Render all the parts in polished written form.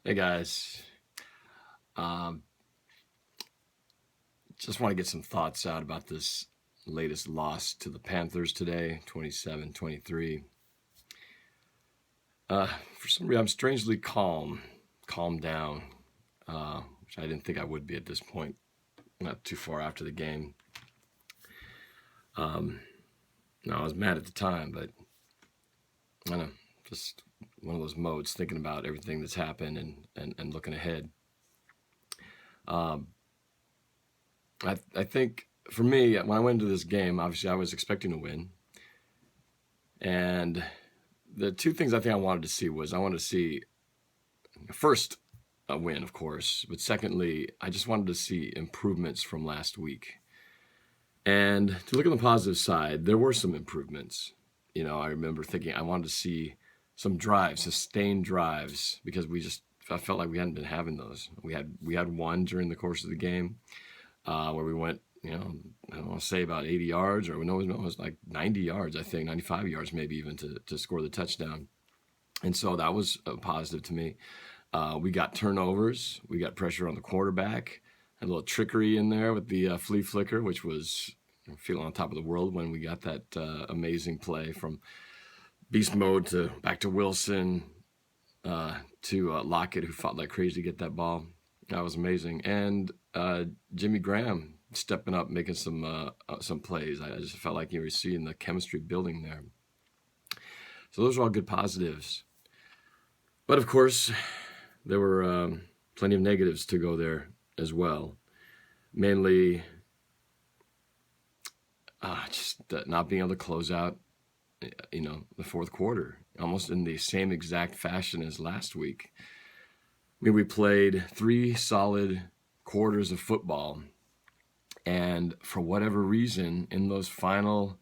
Hey guys, um, just want to get some thoughts out about this latest loss to the Panthers today, 27-23. For some reason, I'm strangely calmed down, which I didn't think I would be at this point, not too far after the game. No, I was mad at the time, but I don't know, just one of those modes, thinking about everything that's happened and looking ahead. Um, I think for me, when I went into this game, obviously I was expecting to win. And the two things I think I wanted to see was I wanted to see, first, a win, of course, but secondly, I just wanted to see improvements from last week. And to look on the positive side, there were some improvements. I remember thinking I wanted to see some drives, sustained drives, because I felt like we hadn't been having those. We had one during the course of the game where we went, I don't want to say about 80 yards, or no, it was like 90 yards, I think, 95 yards maybe even to score the touchdown. And so that was a positive to me. We got turnovers. We got pressure on the quarterback. Had a little trickery in there with the flea flicker, which was feeling on top of the world when we got that amazing play from beast mode to back to Wilson to Lockett, who fought like crazy to get that ball. That was amazing. And Jimmy Graham stepping up, making some plays. I just felt like you were seeing the chemistry building there. So those are all good positives. But of course, there were plenty of negatives to go there as well. Mainly just not being able to close out, the fourth quarter, almost in the same exact fashion as last week. I mean, we played 3 solid quarters of football, and for whatever reason, in those final,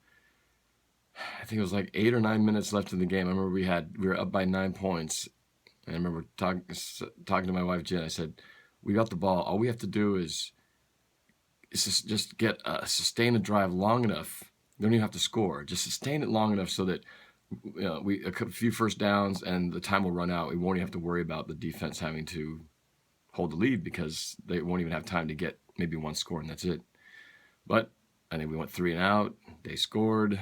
I think it was like 8 or 9 minutes left in the game. I remember we were up by 9 points. And I remember talking to my wife Jen. I said, "We got the ball. All we have to do is just get sustain a drive long enough. You don't even have to score. Just sustain it long enough so that we a few first downs and the time will run out. We won't even have to worry about the defense having to hold the lead because they won't even have time to get maybe one score and that's it." But I think we went 3 and out. They scored.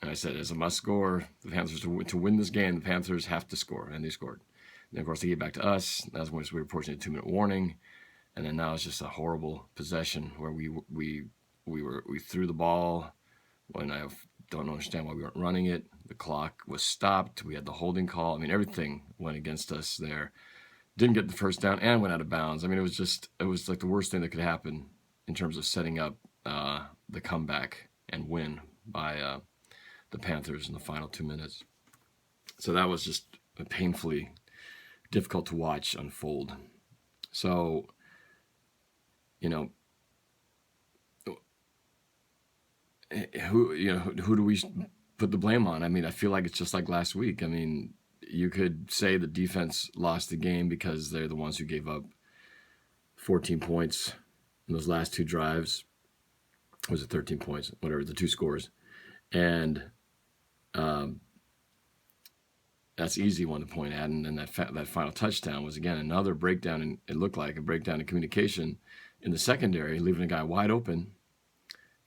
And I said, as a must score, the Panthers to win this game, the Panthers have to score, and they scored. And of course, they gave back to us. That's when we were approaching a 2-minute warning, and then now it's just a horrible possession where we threw the ball when I don't understand why we weren't running it. The clock was stopped. We had the holding call. I mean, everything went against us there. Didn't get the first down and went out of bounds. I mean, it was like the worst thing that could happen in terms of setting up the comeback and win by the Panthers in the final 2 minutes. So that was just painfully difficult to watch unfold. So, who do we put the blame on? I mean, I feel like it's just like last week. I mean, you could say the defense lost the game because they're the ones who gave up 14 points in those last 2 drives. Was it 13 points? Whatever, the 2 scores. And that's easy one to point at. And then that final touchdown was, again, another breakdown. And it looked like a breakdown in communication in the secondary, leaving a guy wide open,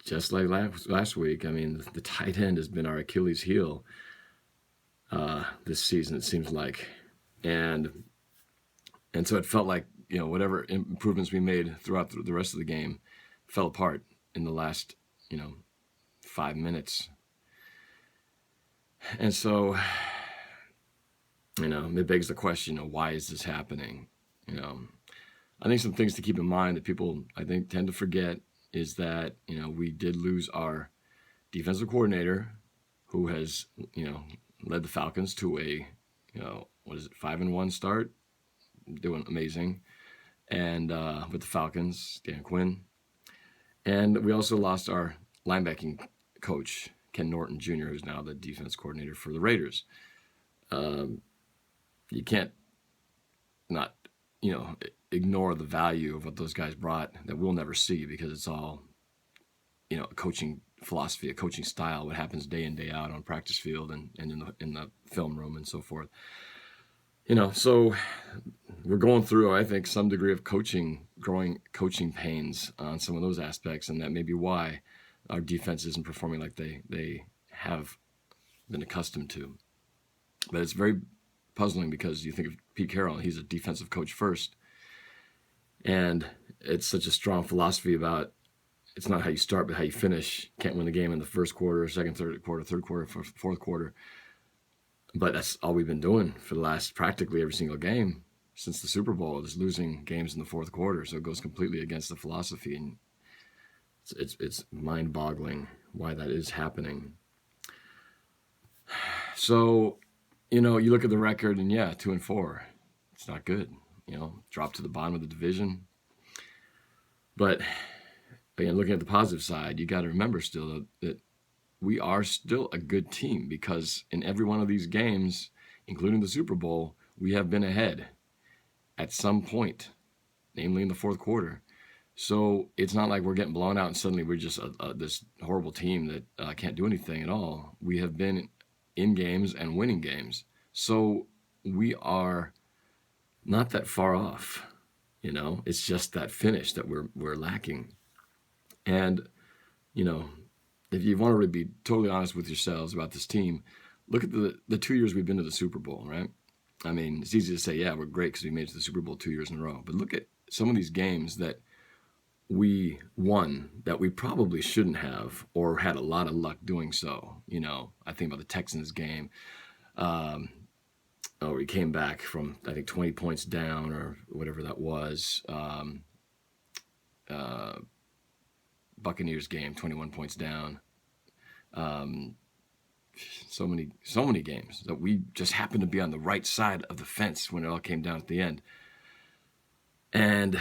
just like last week. I mean, the tight end has been our Achilles heel this season, it seems like. And so it felt like, whatever improvements we made throughout the rest of the game fell apart in the last, 5 minutes. And so, it begs the question, why is this happening? I think some things to keep in mind that people, I think, tend to forget is that, we did lose our defensive coordinator who has, led the Falcons to a, 5-1 start, doing amazing. And with the Falcons, Dan Quinn. And we also lost our linebacking coach, Ken Norton Jr., who's now the defense coordinator for the Raiders. You can't not, ignore the value of what those guys brought that we'll never see because it's all, a coaching philosophy, a coaching style, what happens day in, day out on practice field and in the film room and so forth. So we're going through, I think, some degree of growing coaching pains on some of those aspects, and that may be why our defense isn't performing like they have been accustomed to. But it's very puzzling because you think of Pete Carroll, he's a defensive coach first, and it's such a strong philosophy about it's not how you start, but how you finish. Can't win the game in the first quarter, second, third quarter, fourth quarter. But that's all we've been doing for the last practically every single game since the Super Bowl, is losing games in the fourth quarter. So it goes completely against the philosophy, and it's mind-boggling why that is happening. So, you look at the record, and 2-4, it's not good. Drop to the bottom of the division. But again, looking at the positive side, you got to remember still that we are still a good team, because in every one of these games, including the Super Bowl, we have been ahead at some point, namely in the fourth quarter. So it's not like we're getting blown out and suddenly we're just this horrible team that can't do anything at all. We have been in games and winning games. So we are not that far off. It's just that finish that we're lacking. And, if you want to really be totally honest with yourselves about this team, look at the 2 years we've been to the Super Bowl, right? I mean, it's easy to say, we're great because we made it to the Super Bowl 2 years in a row. But look at some of these games that we won that we probably shouldn't have, or had a lot of luck doing so. I think about the Texans game. We came back from, I think, 20 points down or whatever that was. Buccaneers game, 21 points down. So many games that we just happened to be on the right side of the fence when it all came down at the end. And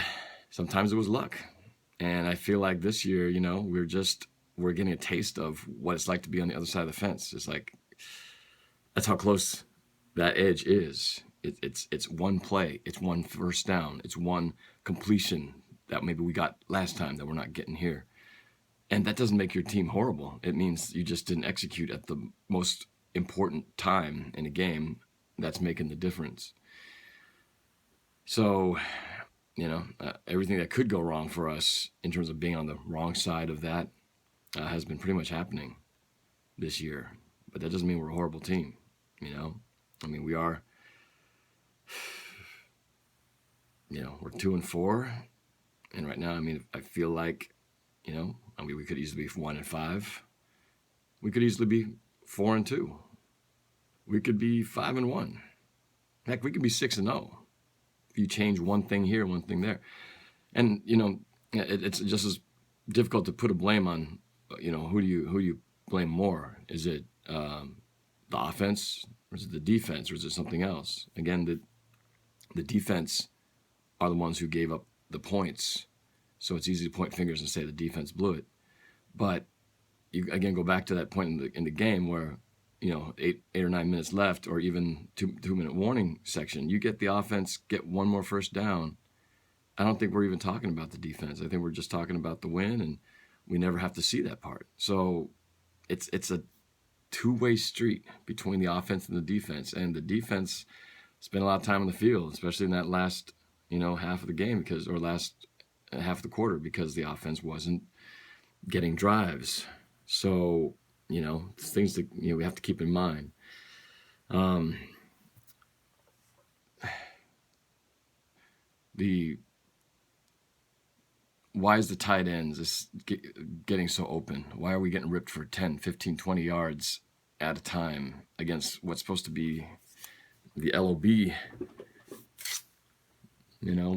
sometimes it was luck. And I feel like this year, we're getting a taste of what it's like to be on the other side of the fence. It's like, that's how close that edge is. It's one play, it's one first down, it's one completion that maybe we got last time that we're not getting here. And that doesn't make your team horrible. It means you just didn't execute at the most important time in a game. That's making the difference. So, everything that could go wrong for us in terms of being on the wrong side of that has been pretty much happening this year. But that doesn't mean we're a horrible team, I mean, we are, we're 2-4. And right now, I feel like, we could easily be 1-5. We could easily be 4-2. We could be 5-1. Heck, we could be 6-0. If you change one thing here, one thing there. And, it's just as difficult to put a blame on, who do you blame more? Is it the offense, or is it the defense, or is it something else? Again, the defense are the ones who gave up the points. So it's easy to point fingers and say the defense blew it. But you, again, go back to that point in the game where, 8 or 9 minutes left, or even 2-minute warning section, you get the offense, get one more first down. I don't think we're even talking about the defense. I think we're just talking about the win, and we never have to see that part. So it's a two-way street between the offense and the defense. And the defense spent a lot of time on the field, especially in that last, half of the game, or last half of the quarter, because the offense wasn't getting drives. So, things that we have to keep in mind. Why is the tight ends getting so open? Why are we getting ripped for 10, 15, 20 yards at a time against what's supposed to be the LOB?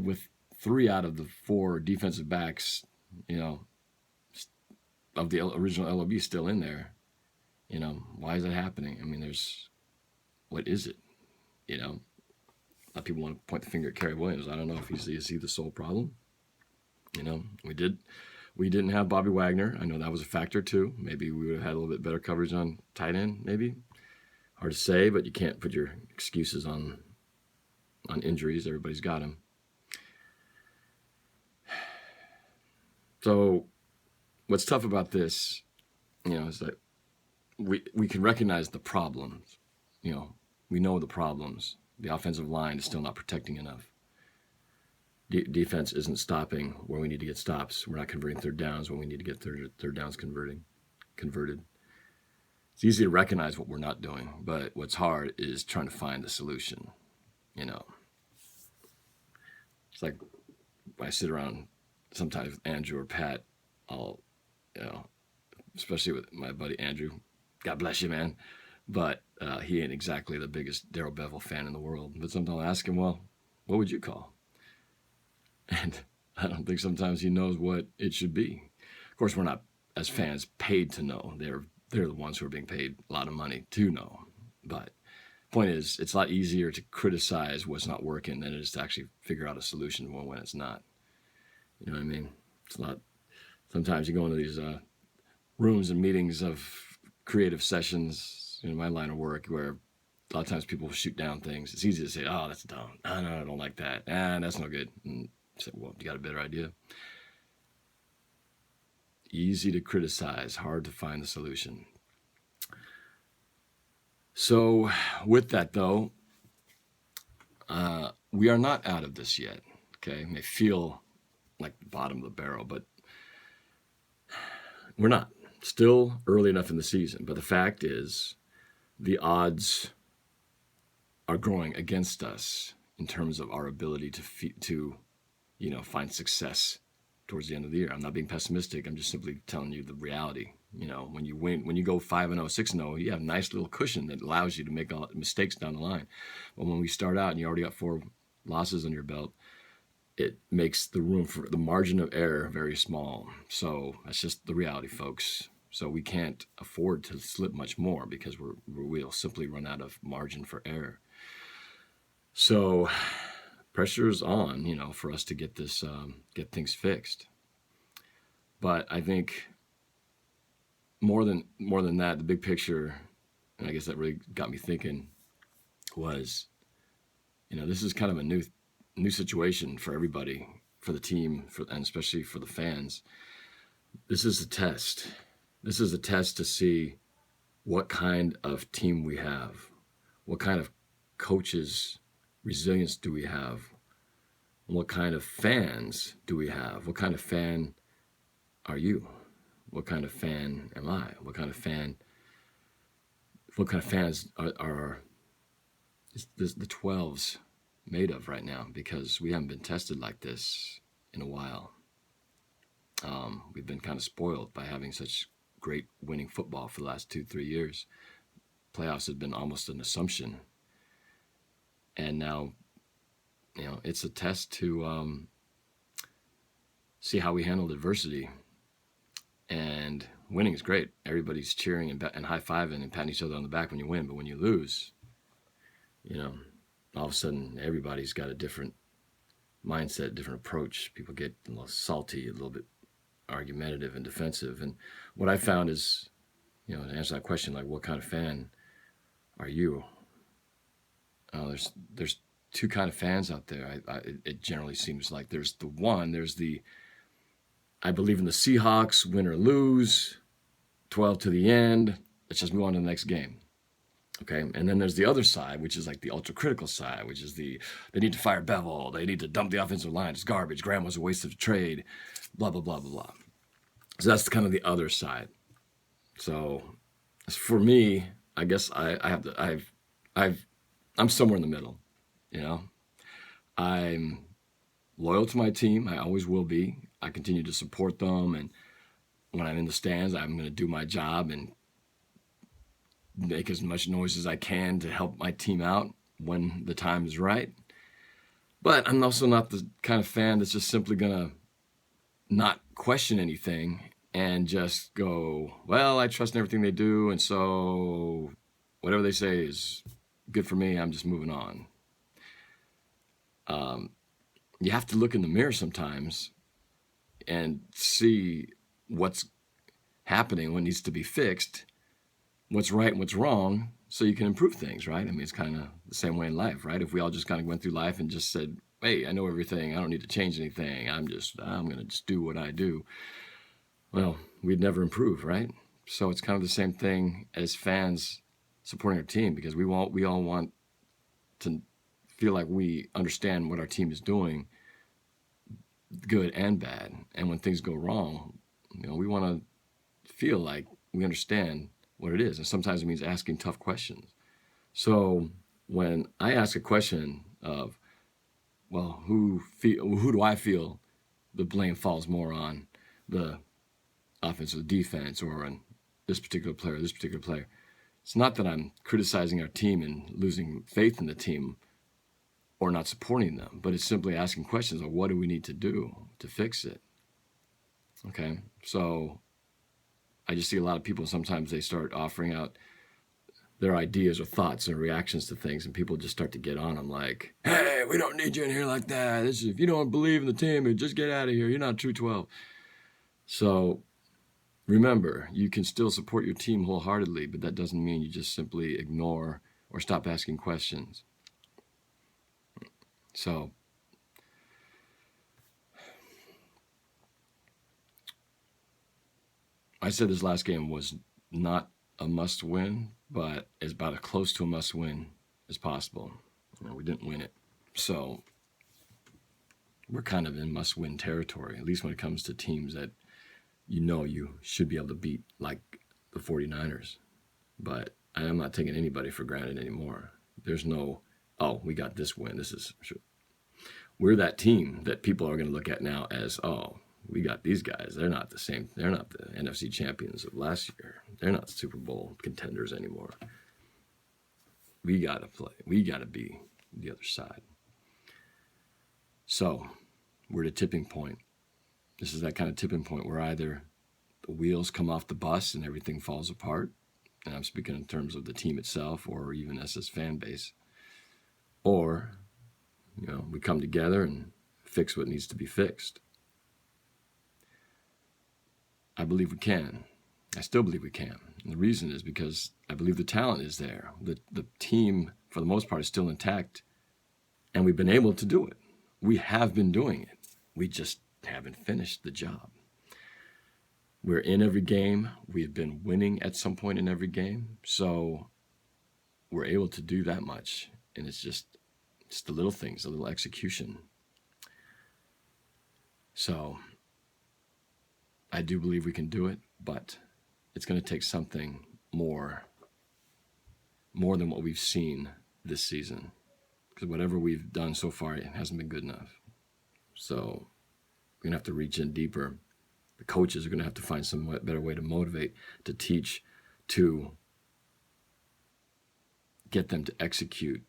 With 3 out of the 4 defensive backs, of the original LOB still in there. Why is that happening? What is it? A lot of people want to point the finger at Kerry Williams. I don't know if is he the sole problem. We didn't have Bobby Wagner. I know that was a factor too. Maybe we would have had a little bit better coverage on tight end, maybe. Hard to say, but you can't put your excuses on injuries. Everybody's got them. So what's tough about this, is that we can recognize the problems. We know the problems. The offensive line is still not protecting enough. defense isn't stopping where we need to get stops. We're not converting third downs when we need to get third downs converted. It's easy to recognize what we're not doing, but what's hard is trying to find the solution. You know, it's like when I sit around sometimes with Andrew or Pat, I'll, especially with my buddy Andrew, God bless you, man. But he ain't exactly the biggest Darrell Bevell fan in the world. But sometimes I'll ask him, well, what would you call? And I don't think sometimes he knows what it should be. Of course, we're not, as fans, paid to know. They're the ones who are being paid a lot of money to know. But the point is, it's a lot easier to criticize what's not working than it is to actually figure out a solution when it's not. You know what I mean? It's not. Sometimes you go into these rooms and meetings of creative sessions in my line of work where a lot of times people shoot down things. It's easy to say, oh, that's dumb. Oh, no, I don't like that. That's no good. And I said, well, you got a better idea? Easy to criticize, hard to find the solution. So with that, though, we are not out of this yet. Okay, it may feel like the bottom of the barrel, but we're not. Still early enough in the season. But the fact is, the odds are growing against us in terms of our ability to find success towards the end of the year. I'm not being pessimistic. I'm just simply telling you the reality. When you win, when you go 5-0, 6-0, you have a nice little cushion that allows you to make mistakes down the line. But when we start out and you already got 4 losses on your belt, it makes the room for the margin of error very small. So that's just the reality, folks. So we can't afford to slip much more because we'll simply run out of margin for error. So pressure is on, for us to get this, get things fixed. But I think more than that, the big picture, and I guess that really got me thinking, was, this is kind of a new situation for everybody, for the team, and especially for the fans. This is a test. This is a test to see what kind of team we have, what kind of coaches' resilience do we have, what kind of fans do we have, what kind of fan are you, what kind of fan am I, what kind of fans are the 12s made of right now, because we haven't been tested like this in a while. We've been kind of spoiled by having such great winning football for the last 2-3 years. Playoffs have been almost an assumption. And now, it's a test to see how we handle adversity. And winning is great. Everybody's cheering and high-fiving and patting each other on the back when you win. But when you lose, all of a sudden everybody's got a different mindset, different approach. People get a little salty, a little bit argumentative and defensive. And what I found is, to answer that question, like, what kind of fan are you? There's 2 kind of fans out there. It generally seems like there's the I believe in the Seahawks, win or lose, 12 to the end. Let's just move on to the next game. Okay, and then there's the other side, which is like the ultra-critical side, which is they need to fire Bevell, they need to dump the offensive line, it's garbage, Graham was a waste of a trade, blah, blah, blah, blah, blah. So that's kind of the other side. So for me, I guess I'm somewhere in the middle, I'm loyal to my team, I always will be. I continue to support them, and when I'm in the stands, I'm going to do my job and make as much noise as I can to help my team out when the time is right. But I'm also not the kind of fan that's just simply going to not question anything and just go, well, I trust in everything they do, and so whatever they say is good for me, I'm just moving on. You have to look in the mirror sometimes and see what's happening, what needs to be fixed, what's right and what's wrong, so you can improve things, right? I mean, it's kind of the same way in life, right? If we all just kind of went through life and just said, hey, I know everything, I don't need to change anything, I'm going to just do what I do, well, we'd never improve, right? So it's kind of the same thing as fans supporting our team, because we all want to feel like we understand what our team is doing good and bad. And when things go wrong, we want to feel like we understand what it is. And sometimes it means asking tough questions. So when I ask a question of, well, who do I feel the blame falls more on, the offense or the defense, or on this particular player? It's not that I'm criticizing our team and losing faith in the team or not supporting them, but it's simply asking questions of what do we need to do to fix it? Okay, so I just see a lot of people, sometimes they start offering out their ideas or thoughts or reactions to things, and people just start to get on them like, hey, we don't need you in here like that. If you don't believe in the team, just get out of here. You're not true 12. So remember, you can still support your team wholeheartedly, but that doesn't mean you just simply ignore or stop asking questions. So I said this last game was not a must win, but is about as close to a must win as possible. We didn't win it. So we're kind of in must win territory, at least when it comes to teams that you should be able to beat, like the 49ers. But I am not taking anybody for granted anymore. There's no, oh, we got this win. This is sure. We're that team that people are going to look at now as, oh, we got these guys. They're not the same. They're not the NFC champions of last year. They're not Super Bowl contenders anymore. We got to play. We got to be the other side. So we're at a tipping point. This is that kind of tipping point where either the wheels come off the bus and everything falls apart, and I'm speaking in terms of the team itself or even us as fan base, or we come together and fix what needs to be fixed. I believe we can. I still believe we can. And the reason is because I believe the talent is there. The team, for the most part, is still intact, and we've been able to do it. We have been doing it. We just haven't finished the job. We're in every game. We've been winning at some point in every game. So we're able to do that much. And it's the little things, the little execution. So I do believe we can do it, but it's going to take something more than what we've seen this season. Because whatever we've done so far, it hasn't been good enough. So we're going to have to reach in deeper. The coaches are going to have to find some better way to motivate, to teach, to get them to execute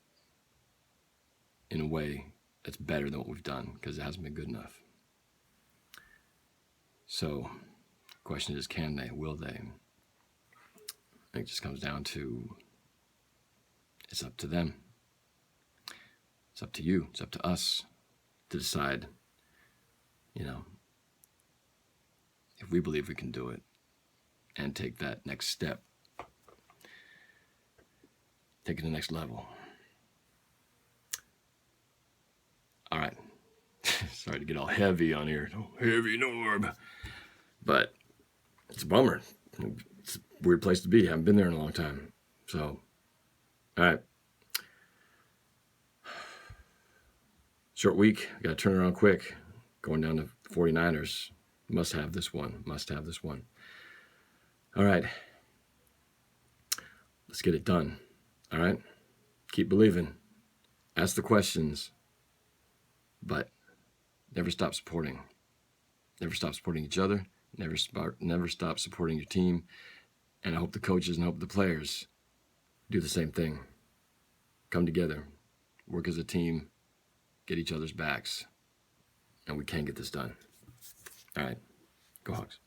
in a way that's better than what we've done, because it hasn't been good enough. So the question is, can they? Will they? I think it just comes down to, it's up to them. It's up to you. It's up to us to decide, if we believe we can do it and take that next step, take it to the next level. All right. Sorry to get all heavy on here. Oh, heavy Norb. But it's a bummer. It's a weird place to be. I haven't been there in a long time. So, all right. Short week. Got to turn around quick. Going down to 49ers. Must have this one. All right. Let's get it done. All right. Keep believing. Ask the questions. But never stop supporting. Never stop supporting each other. Never stop supporting your team. And I hope the coaches and I hope the players do the same thing. Come together. Work as a team. Get each other's backs. And we can get this done. All right. Go Hawks.